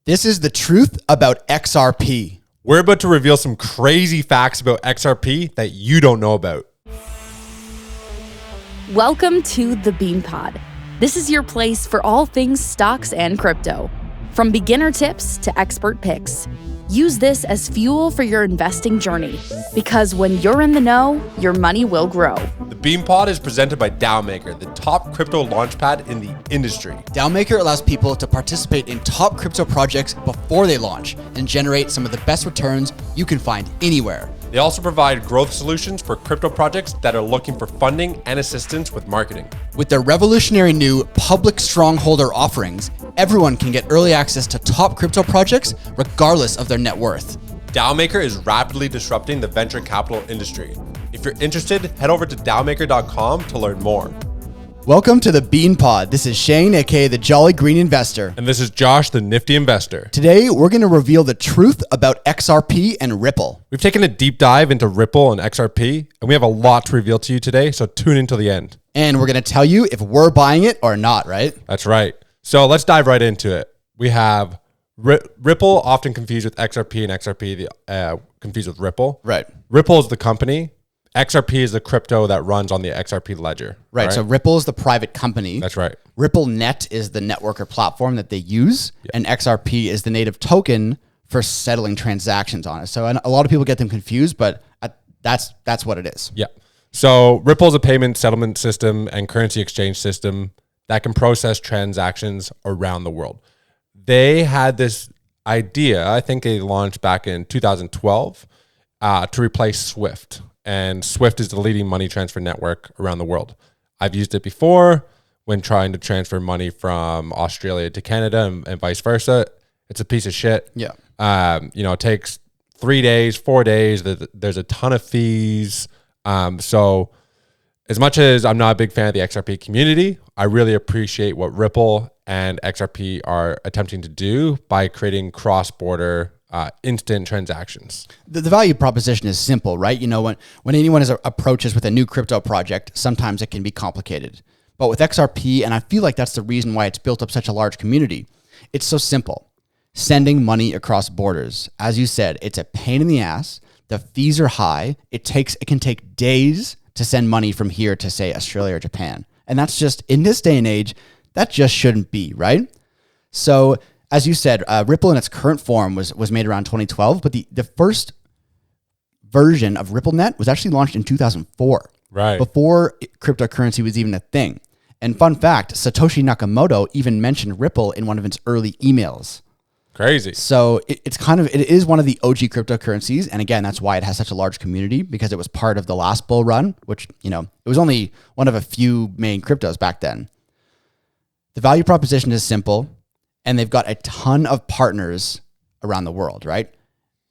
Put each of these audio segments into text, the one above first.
This is the truth about XRP. We're about to reveal some crazy facts about XRP that you don't know about. Welcome to the Bean Pod. This is your place for all things stocks and crypto. From beginner tips to expert picks. Use this as fuel for your investing journey, because when you're in the know, your money will grow. The Bean Pod is presented by DAOmaker, the top crypto launchpad in the industry. DAOmaker allows people to participate in top crypto projects before they launch and generate some of the best returns you can find anywhere. They also provide growth solutions for crypto projects that are looking for funding and assistance with marketing. With their revolutionary new public strongholder offerings, everyone can get early access to top crypto projects regardless of their net worth. DAOmaker is rapidly disrupting the venture capital industry. If you're interested, head over to DAOmaker.com to learn more. Welcome to the Bean Pod. This is Shane, aka the Jolly Green Investor. And this is Josh, the Nifty Investor. Today, we're going to reveal the truth about XRP and Ripple. We've taken a deep dive into Ripple and XRP, and we have a lot to reveal to you today, so tune in till the end. And we're going to tell you if we're buying it or not, right? That's right. So let's dive right into it. We have Ripple, often confused with XRP, and XRP confused with Ripple. Right. Ripple is the company. XRP is the crypto that runs on the XRP ledger. Right. So Ripple is the private company. That's right. RippleNet is the network or platform that they use. Yeah. And XRP is the native token for settling transactions on it. So a lot of people get them confused, but that's what it is. Yeah. So Ripple is a payment settlement system and currency exchange system that can process transactions around the world. They had this idea, I think they launched back in 2012, to replace SWIFT. And SWIFT is the leading money transfer network around the world. I've used it before when trying to transfer money from Australia to Canada and vice versa. It's a piece of shit. Yeah. It takes 3 days, 4 days. There's a ton of fees. So as much as I'm not a big fan of the XRP community, I really appreciate what Ripple and XRP are attempting to do by creating cross-border instant transactions. The value proposition is simple, right? You know, when anyone approaches with a new crypto project, sometimes it can be complicated. But with XRP, and I feel like that's the reason why it's built up such a large community, it's so simple. Sending money across borders. As you said, it's a pain in the ass. The fees are high. It can take days to send money from here to, say, Australia or Japan. And that's just, in this day and age, that just shouldn't be, right? So, as you said, Ripple in its current form was made around 2012, but the first version of RippleNet was actually launched in 2004, right before cryptocurrency was even a thing. And fun fact, Satoshi Nakamoto even mentioned Ripple in one of his early emails. Crazy. So it is one of the OG cryptocurrencies, and again, that's why it has such a large community, because it was part of the last bull run, which, it was only one of a few main cryptos back then. The value proposition is simple. And they've got a ton of partners around the world, right?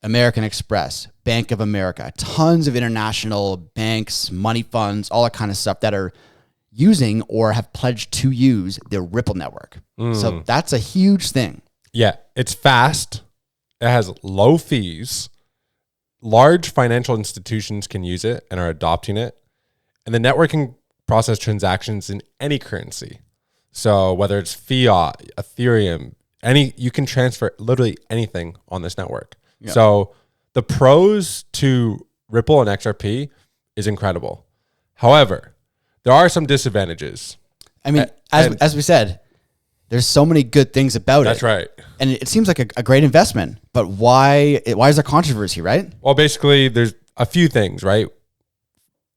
American Express, Bank of America, tons of international banks, money funds, all that kind of stuff that are using or have pledged to use the Ripple network. So that's a huge thing. Yeah, it's fast. It has low fees. Large financial institutions can use it and are adopting it. And the network can process transactions in any currency. So whether it's fiat, ethereum, you can transfer literally anything on this network. Yeah. So the pros to Ripple and XRP is incredible. However, there are some disadvantages. I mean, as we said, there's so many good things about it. That's right. And it seems like a great investment, but why is there controversy, right? Well, basically there's a few things, right?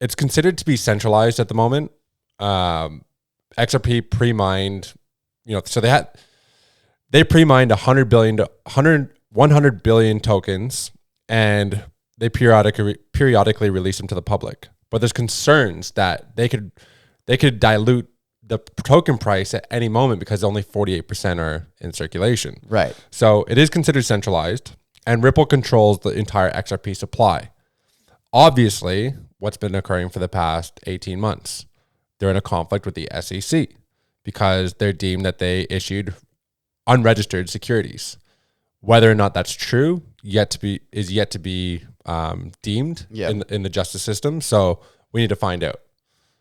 It's considered to be centralized at the moment. XRP pre-mined, so they pre-mined 100 billion tokens, and they periodically release them to the public. But there's concerns that they could dilute the token price at any moment because only 48% are in circulation. Right. So it is considered centralized, and Ripple controls the entire XRP supply. Obviously, what's been occurring for the past 18 months? They're in a conflict with the SEC because they're deemed that they issued unregistered securities. Whether or not that's true is yet to be deemed in the justice system. So we need to find out.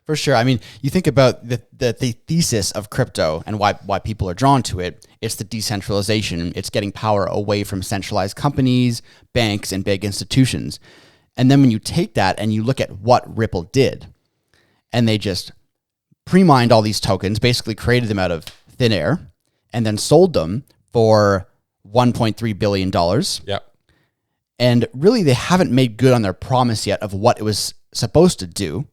For sure. I mean, you think about the thesis of crypto and why people are drawn to it. It's the decentralization. It's getting power away from centralized companies, banks, and big institutions. And then when you take that and you look at what Ripple did, and they just pre-mined all these tokens, basically created them out of thin air, and then sold them for $1.3 billion. Yep. And really, they haven't made good on their promise yet of what it was supposed to do.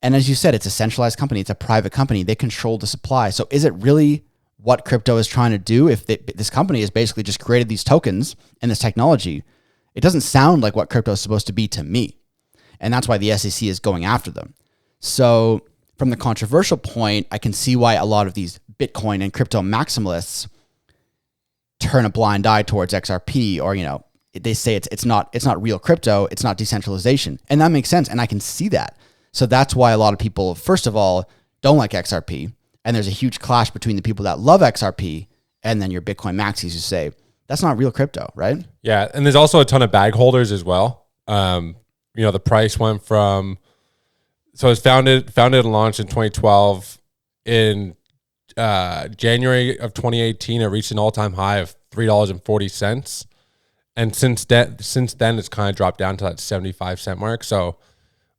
And as you said, it's a centralized company. It's a private company. They control the supply. So is it really what crypto is trying to do? If this company has basically just created these tokens and this technology, it doesn't sound like what crypto is supposed to be to me. And that's why the SEC is going after them. So from the controversial point, I can see why a lot of these Bitcoin and crypto maximalists turn a blind eye towards XRP, or, they say it's not real crypto. It's not decentralization. And that makes sense. And I can see that. So that's why a lot of people, first of all, don't like XRP. And there's a huge clash between the people that love XRP and then your Bitcoin maxis who say, that's not real crypto, right? Yeah. And there's also a ton of bag holders as well. The price went from, so it was founded and launched in 2012. In January of 2018, it reached an all-time high of $3.40. And since then, it's kind of dropped down to that 75-cent mark. So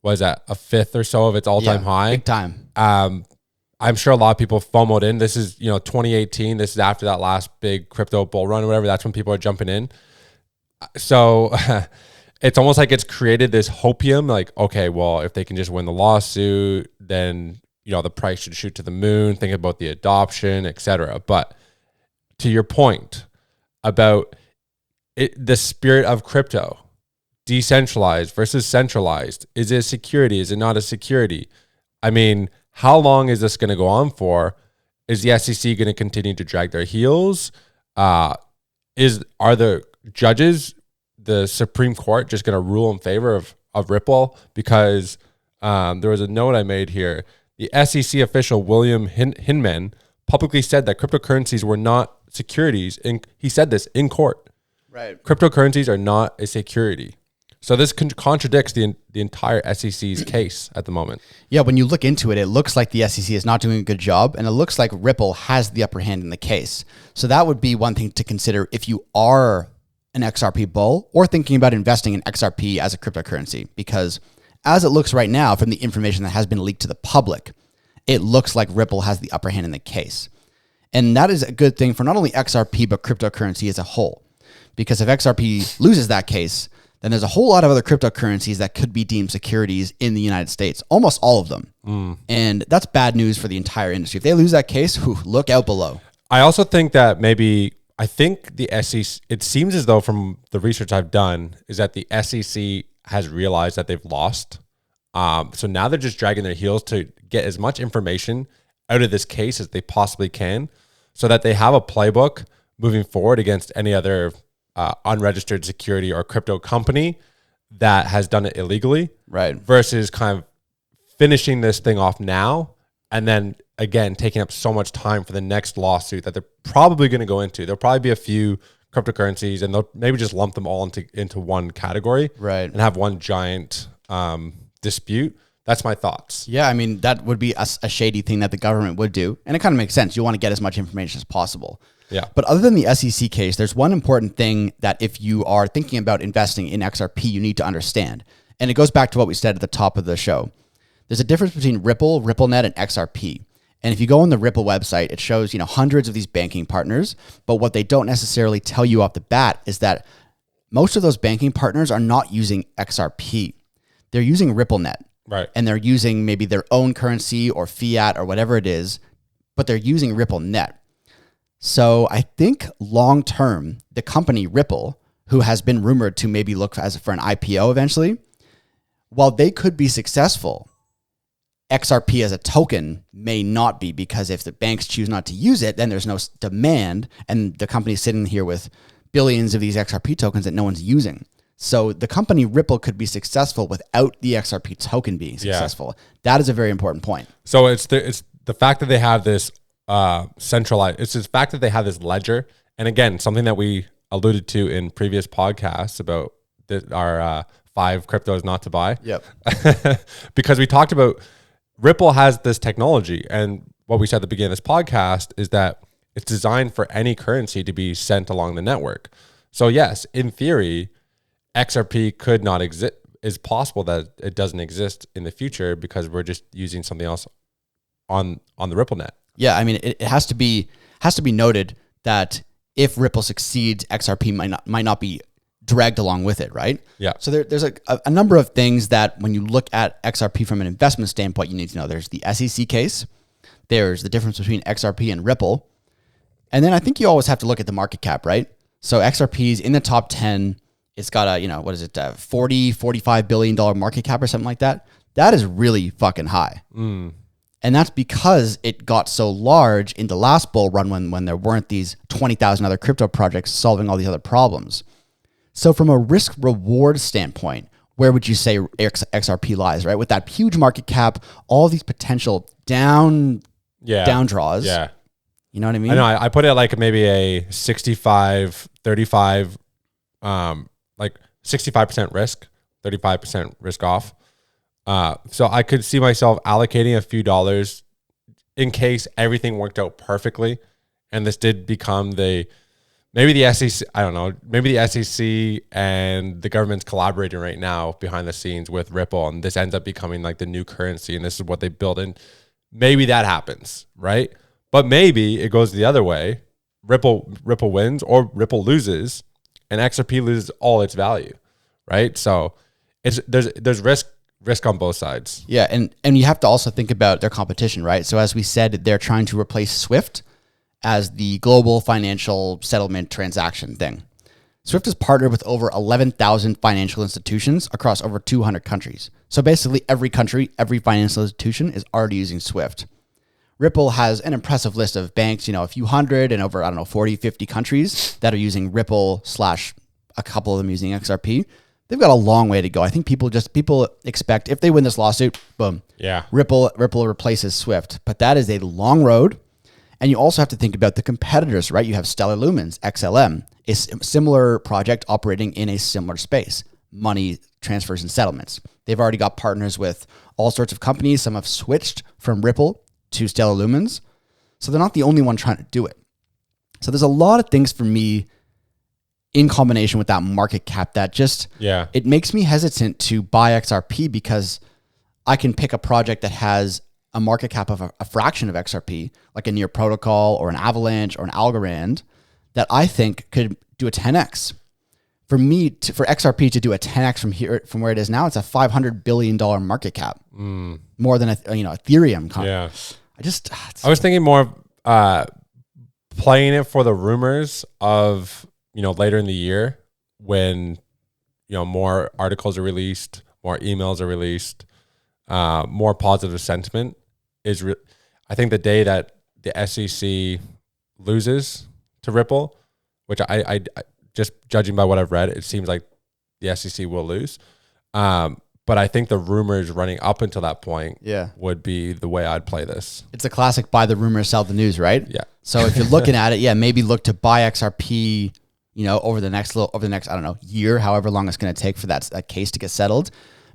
was that a fifth or so of its all-time high? Big time. I'm sure a lot of people FOMO'd in. This is, 2018. This is after that last big crypto bull run or whatever. That's when people are jumping in. So it's almost like it's created this hopium, like, okay, well, if they can just win the lawsuit, then, the price should shoot to the moon. Think about the adoption, etc. But to your point about the spirit of crypto, decentralized versus centralized. Is it a security? Is it not a security? I mean, how long is this going to go on for? Is the SEC going to continue to drag their heels? Are the judges, the Supreme Court, just going to rule in favor of Ripple? Because there was a note I made here. The SEC official William Hinman publicly said that cryptocurrencies were not securities. And he said this in court. Right. Cryptocurrencies are not a security. So this contradicts the entire SEC's case at the moment. Yeah, when you look into it, it looks like the SEC is not doing a good job, and it looks like Ripple has the upper hand in the case. So that would be one thing to consider if you are an XRP bull or thinking about investing in XRP as a cryptocurrency, because as it looks right now from the information that has been leaked to the public, it looks like Ripple has the upper hand in the case. And that is a good thing for not only XRP, but cryptocurrency as a whole. Because if XRP loses that case, then there's a whole lot of other cryptocurrencies that could be deemed securities in the United States, almost all of them. And that's bad news for the entire industry. If they lose that case, look out below. I also think that I think the SEC, it seems as though from the research I've done, is that the SEC has realized that they've lost. So now they're just dragging their heels to get as much information out of this case as they possibly can so that they have a playbook moving forward against any other unregistered security or crypto company that has done it illegally, right? Versus kind of finishing this thing off now and then again taking up so much time for the next lawsuit that they're probably going to go into. There'll probably be a few cryptocurrencies and they'll maybe just lump them all into one category, right? And have one giant dispute. That's my thoughts. Yeah, I mean, that would be a shady thing that the government would do, and it kind of makes sense. You want to get as much information as possible. Yeah. But other than the SEC case, there's one important thing that if you are thinking about investing in XRP, you need to understand. And it goes back to what we said at the top of the show. There's a difference between Ripple, RippleNet, and XRP. And if you go on the Ripple website, it shows, hundreds of these banking partners. But what they don't necessarily tell you off the bat is that most of those banking partners are not using XRP. They're using RippleNet. Right. And they're using maybe their own currency or fiat or whatever it is, but they're using RippleNet. So I think long term, the company Ripple, who has been rumored to maybe look for an IPO eventually, while they could be successful, XRP as a token may not be, because if the banks choose not to use it, then there's no demand, and the company's sitting here with billions of these XRP tokens that no one's using. So the company Ripple could be successful without the XRP token being successful. Yeah. That is a very important point. So it's the fact that they have this centralized. It's the fact that they have this ledger, and again, something that we alluded to in previous podcasts about our 5 cryptos not to buy. Yep. Because we talked about Ripple has this technology, and what we said at the beginning of this podcast is that it's designed for any currency to be sent along the network. So yes, in theory, XRP could not exist. It's possible that it doesn't exist in the future because we're just using something else on the Ripple net. Yeah, I mean, it has to be noted that if Ripple succeeds, XRP might not be dragged along with it, right? Yeah. So there's a number of things that when you look at XRP from an investment standpoint, you need to know. There's the SEC case. There's the difference between XRP and Ripple. And then I think you always have to look at the market cap, right? So XRP's in the top 10. It's got a, $45 billion market cap or something like that. That is really fucking high. And that's because it got so large in the last bull run when there weren't these 20,000 other crypto projects solving all these other problems. So from a risk reward standpoint, where would you say XRP lies, right? With that huge market cap, all these potential down draws. Yeah. You know what I mean? I know. I put it like maybe a 65-35, like 65% risk, 35% risk off. So I could see myself allocating a few dollars in case everything worked out perfectly. And this did become maybe the SEC, I don't know, maybe the SEC and the government's collaborating right now behind the scenes with Ripple. And this ends up becoming like the new currency. And this is what they build in. Maybe that happens, right? But maybe it goes the other way. Ripple wins or Ripple loses and XRP loses all its value, right? So there's risk on both sides. Yeah, and you have to also think about their competition, right? So as we said, they're trying to replace SWIFT as the global financial settlement transaction thing. SWIFT is partnered with over 11,000 financial institutions across over 200 countries. So basically every country, every financial institution is already using SWIFT. Ripple has an impressive list of banks, a few hundred and over, 40, 50 countries that are using Ripple / a couple of them using XRP. They've got a long way to go. I think people expect if they win this lawsuit, boom. Yeah. Ripple replaces SWIFT, but that is a long road. And you also have to think about the competitors, right? You have Stellar Lumens, XLM, a similar project operating in a similar space, money transfers and settlements. They've already got partners with all sorts of companies. Some have switched from Ripple to Stellar Lumens. So they're not the only one trying to do it. So there's a lot of things for me in combination with that market cap that just, it makes me hesitant to buy XRP because I can pick a project that has a market cap of a fraction of XRP, like a Near Protocol or an Avalanche or an Algorand, that I think could do a 10x. For XRP to do a 10x from where it is now, it's a $500 billion market cap, more than Ethereum. Yeah, I was thinking more playing it for the rumors of later in the year when more articles are released, more emails are released, more positive sentiment is. I think the day that the SEC loses to Ripple, which I just judging by what I've read, it seems like the SEC will lose. But I think the rumors running up until that point would be the way I'd play this. It's a classic buy the rumors, sell the news, right? Yeah. So if you're looking at it, maybe look to buy XRP, over the next, I don't know, year, however long it's going to take for that case to get settled.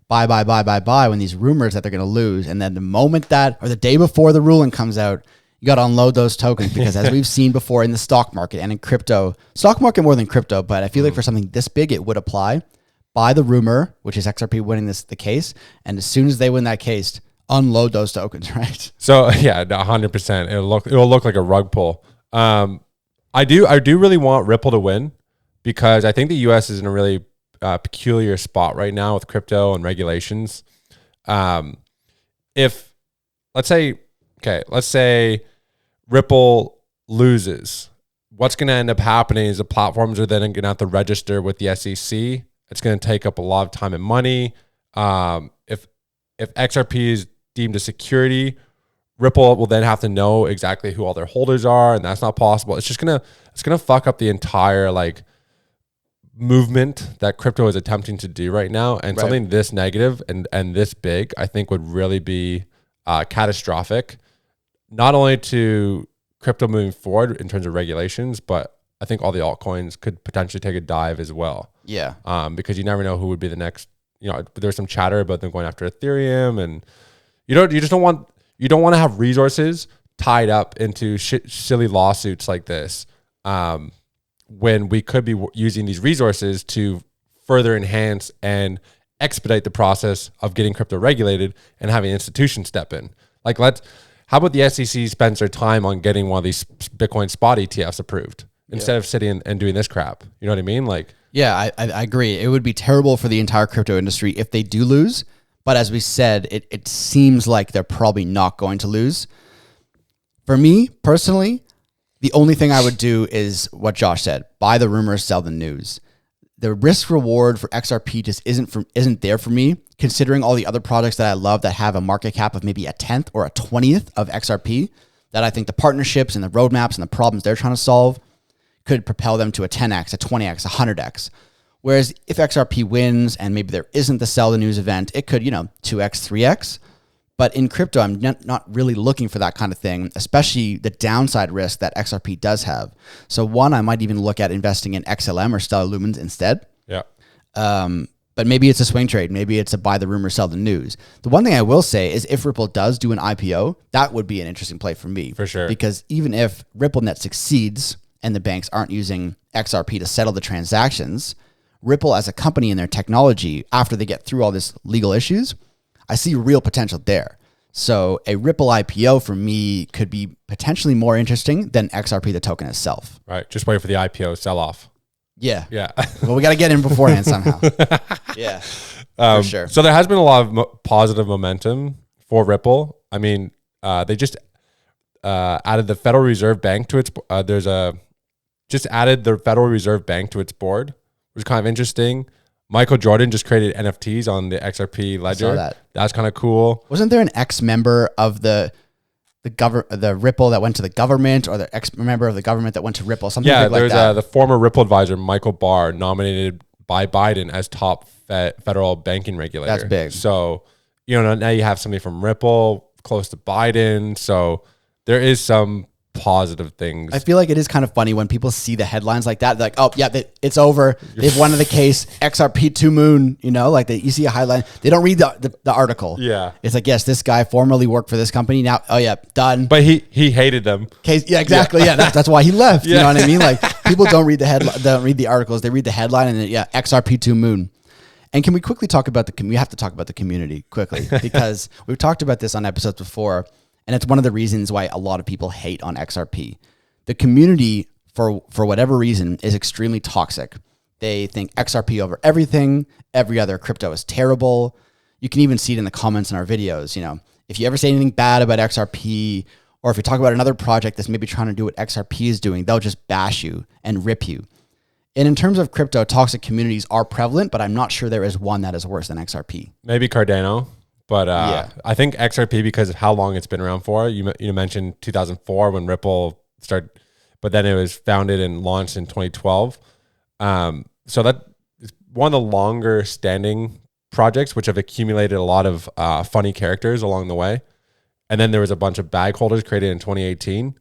Buy when these rumors that they're going to lose. And then the moment or the day before the ruling comes out, you got to unload those tokens because as we've seen before in the stock market and in crypto, stock market more than crypto, but I feel like for something this big, it would apply. Buy the rumor, which is XRP winning the case. And as soon as they win that case, unload those tokens, right? So 100%. It'll look like a rug pull. I do really want Ripple to win because I think the US is in a really peculiar spot right now with crypto and regulations. Let's say Ripple loses, what's going to end up happening is the platforms are then going to have to register with the SEC. It's going to take up a lot of time and money. If XRP is deemed a security, Ripple will then have to know exactly who all their holders are, and that's not possible. It's gonna fuck up the entire movement that crypto is attempting to do right now. And something this negative and this big, I think would really be catastrophic, not only to crypto moving forward in terms of regulations, but I think all the altcoins could potentially take a dive as well. Yeah. Because you never know who would be the next, there's some chatter about them going after Ethereum, and you just don't want to have resources tied up into silly lawsuits like this, when we could be using these resources to further enhance and expedite the process of getting crypto regulated and having institutions step in. Like, how about the SEC spends their time on getting one of these Bitcoin spot ETFs approved instead of sitting and doing this crap? You know what I mean? Like, yeah, I agree. It would be terrible for the entire crypto industry if they do lose. But as we said, it seems like they're probably not going to lose. For me personally, the only thing I would do is what Josh said: buy the rumors, sell the news. The risk reward for XRP just isn't there for me, considering all the other projects that I love that have a market cap of maybe a 10th or a 20th of XRP, that I think the partnerships and the roadmaps and the problems they're trying to solve could propel them to a 10x, a 20x, a 100x. Whereas if XRP wins and maybe there isn't the sell the news event, it could, 2x, 3x. But in crypto, I'm not really looking for that kind of thing, especially the downside risk that XRP does have. So one, I might even look at investing in XLM or Stellar Lumens instead. Yeah. But maybe it's a swing trade. Maybe it's a buy the rumor, sell the news. The one thing I will say is if Ripple does do an IPO, that would be an interesting play for me. For sure. Because even if RippleNet succeeds and the banks aren't using XRP to settle the transactions, Ripple as a company and their technology, after they get through all this legal issues, I see real potential there. So a Ripple IPO for me could be potentially more interesting than XRP, the token itself. Right. Just wait for the IPO sell off. Yeah. Yeah. Well, we got to get in beforehand somehow. Yeah. For sure. So there has been a lot of positive momentum for Ripple. I mean, they just added the Federal Reserve Bank to its, just added the Federal Reserve Bank to its board, which is kind of interesting. Michael Jordan just created NFTs on the XRP ledger. I saw that. That's kind of cool. Wasn't there an ex-member of the Ripple that went to the government, or the ex-member of the government that went to Ripple? Something Yeah, big like there's that. The former Ripple advisor, Michael Barr, nominated by Biden as top federal banking regulator. That's big. So, now you have somebody from Ripple close to Biden. So there is some positive things. I feel like it is kind of funny when people see the headlines like that. They're like, oh, yeah, it's over. They've won the case. XRP 2 Moon, you see a headline. They don't read the article. Yeah. It's like, yes, this guy formerly worked for this company. Now, oh, yeah, done. But he hated them. Case, yeah, exactly. Yeah, that's why he left. You know what I mean? Like, people don't read the headline, don't read the articles. They read the headline and then, XRP 2 Moon. And can we quickly talk about we have to talk about the community quickly, because we've talked about this on episodes before. And it's one of the reasons why a lot of people hate on XRP. The community, for whatever reason, is extremely toxic. They think XRP over everything. Every other crypto is terrible. You can even see it in the comments in our videos. If you ever say anything bad about XRP, or if you talk about another project that's maybe trying to do what XRP is doing, they'll just bash you and rip you. And in terms of crypto, toxic communities are prevalent, but I'm not sure there is one that is worse than XRP. Maybe Cardano. But I think XRP, because of how long it's been around for, you mentioned 2004 when Ripple started, but then it was founded and launched in 2012. So that is one of the longer standing projects, which have accumulated a lot of funny characters along the way. And then there was a bunch of bag holders created in 2018.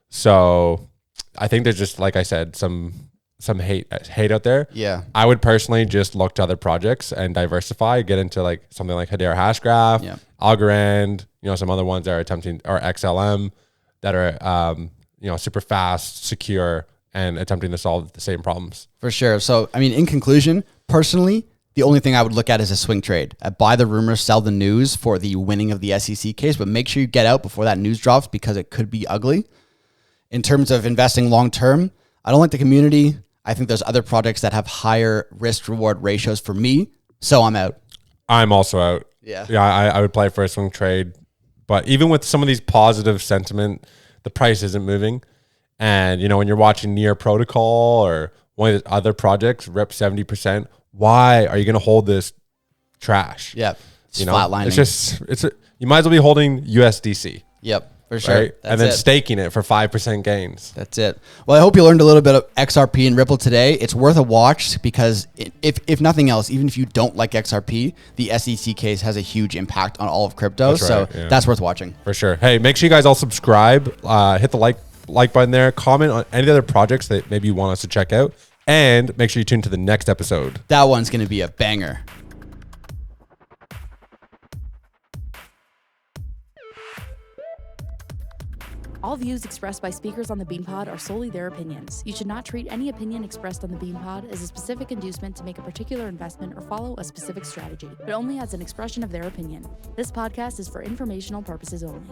So I think there's just, like I said, some hate out there. Yeah. I would personally just look to other projects and diversify, get into something like Hedera Hashgraph, Algorand, some other ones that are attempting, or XLM, that are, super fast, secure, and attempting to solve the same problems. For sure. So, in conclusion, personally, the only thing I would look at is a swing trade. Buy the rumors, sell the news for the winning of the SEC case, but make sure you get out before that news drops, because it could be ugly. In terms of investing long-term, I don't like the community. I think there's other projects that have higher risk-reward ratios for me, so I'm out. I'm also out. Yeah. Yeah, I would play for a swing trade. But even with some of these positive sentiment, the price isn't moving. And, when you're watching Near Protocol or one of the other projects, rip 70%, why are you going to hold this trash? Yeah. It's flatlining. You might as well be holding USDC. Yep. For sure. Right? And then staking it for 5% gains. That's it. Well, I hope you learned a little bit of XRP and Ripple today. It's worth a watch, because if nothing else, even if you don't like XRP, the SEC case has a huge impact on all of crypto. That's worth watching. For sure. Hey, make sure you guys all subscribe. Hit the like button there. Comment on any other projects that maybe you want us to check out. And make sure you tune to the next episode. That one's going to be a banger. All views expressed by speakers on the BeanPod are solely their opinions. You should not treat any opinion expressed on the BeanPod as a specific inducement to make a particular investment or follow a specific strategy, but only as an expression of their opinion. This podcast is for informational purposes only.